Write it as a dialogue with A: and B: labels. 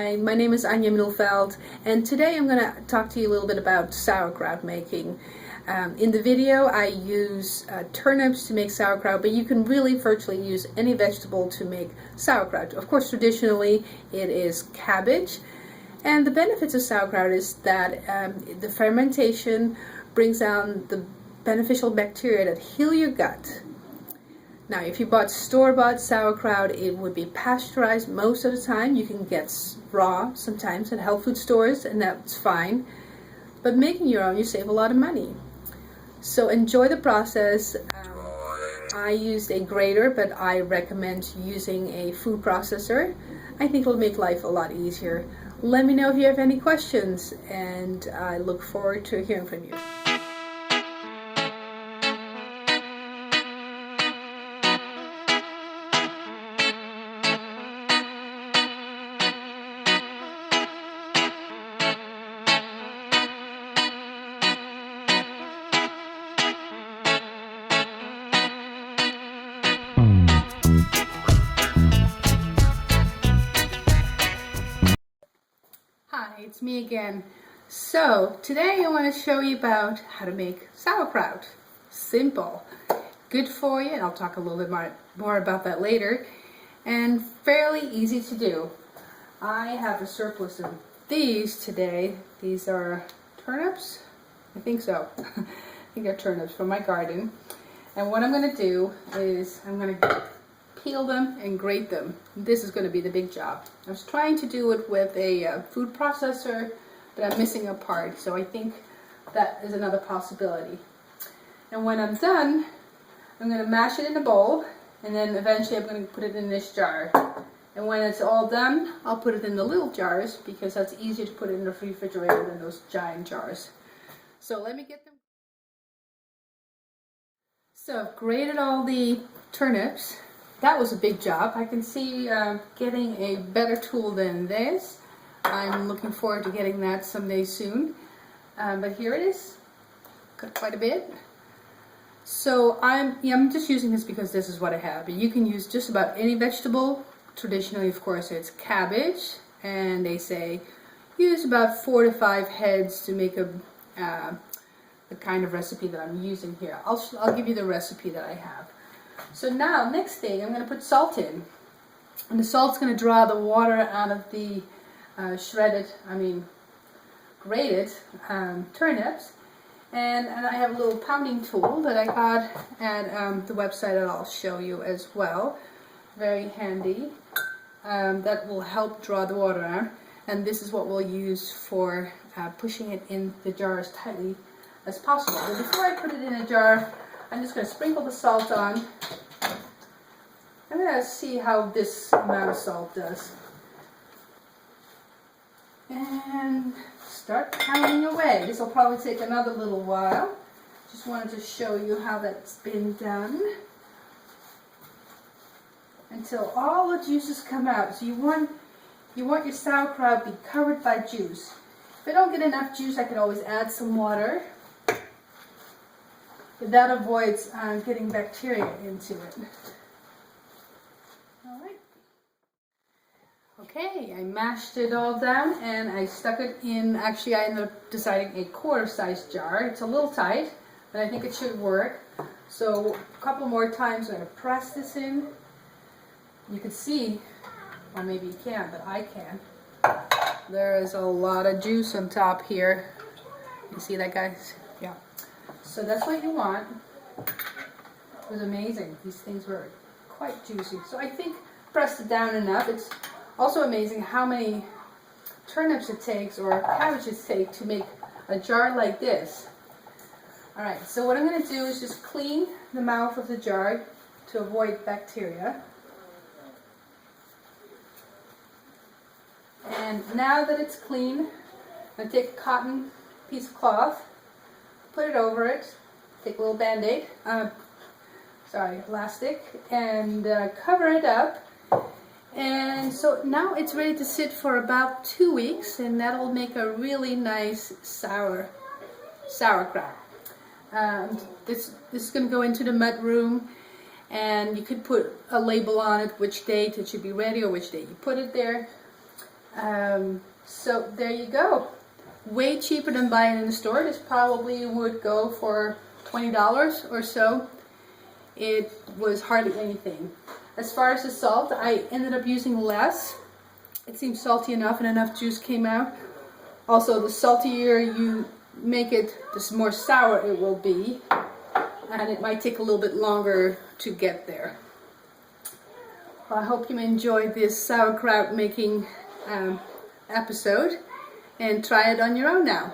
A: Hi, my name is Anja Middelveld, and today I'm going to talk to you a little bit about sauerkraut making. In the video I use turnips to make sauerkraut, but you can really virtually use any vegetable to make sauerkraut. Of course, traditionally it is cabbage, and the benefits of sauerkraut is that the fermentation brings down the beneficial bacteria that heal your gut. Now, if you bought store-bought sauerkraut, it would be pasteurized most of the time. You can get raw sometimes at health food stores, and that's fine. But making your own, you save a lot of money. So enjoy the process. I used a grater, but I recommend using a food processor. I think it'll make life a lot easier. Let me know if you have any questions, and I look forward to hearing from you. Hi, it's me again. So today I want to show you about how to make sauerkraut. Simple, good for you, and I'll talk a little bit more about that later, and fairly easy to do. I have a surplus of these today. These are turnips? I think so. I think they're turnips from my garden. And what I'm going to do is I'm going to peel them and grate them. This is going to be the big job. I was trying to do it with a food processor, but I'm missing a part, so I think that is another possibility. And when I'm done, I'm going to mash it in a bowl, and then eventually I'm going to put it in this jar. And when it's all done, I'll put it in the little jars, because that's easier to put it in the refrigerator than those giant jars. So let me get them. So I've grated all the turnips. That was a big job. I can see getting a better tool than this. I'm looking forward to getting that someday soon. But here it is. Got quite a bit. So I'm just using this because this is what I have. But you can use just about any vegetable. Traditionally, of course, it's cabbage. And they say use about 4 to 5 heads to make the kind of recipe that I'm using here. I'll give you the recipe that I have. So now, next thing, I'm going to put salt in. And the salt's going to draw the water out of the grated turnips. And I have a little pounding tool that I got at the website that I'll show you as well. Very handy. That will help draw the water out. And this is what we'll use for pushing it in the jar as tightly as possible. But before I put it in a jar, I'm just going to sprinkle the salt on. I'm going to see how this amount of salt does. And start pounding away. This will probably take another little while. Just wanted to show you how that's been done. Until all the juices come out. So you want your sauerkraut to be covered by juice. If I don't get enough juice, I can always add some water. But that avoids getting bacteria into it. Alright. Okay, I mashed it all down and I stuck it in, actually I ended up deciding a quarter-sized jar. It's a little tight, but I think it should work. So a couple more times I'm going to press this in. You can see, or maybe you can't, but I can. There is a lot of juice on top here. You see that, guys? Yeah. So that's what you want. It was amazing. These things were quite juicy. So I think I pressed it down enough. It's also amazing how many turnips it takes or cabbages take to make a jar like this. Alright, so what I'm going to do is just clean the mouth of the jar to avoid bacteria. And now that it's clean, I'm going to take a cotton piece of cloth, put it over it, take a little band-aid, elastic, and cover it up. And so now it's ready to sit for about 2 weeks, and that'll make a really nice sauerkraut. This is going to go into the mud room, and you could put a label on it which date it should be ready or which date you put it there. So there you go. Way cheaper than buying it in the store. This probably would go for $20 or so. It was hardly anything. As far as the salt, I ended up using less. It seemed salty enough and enough juice came out. Also, the saltier you make it, the more sour it will be. And it might take a little bit longer to get there. Well, I hope you enjoyed this sauerkraut making episode and try it on your own now.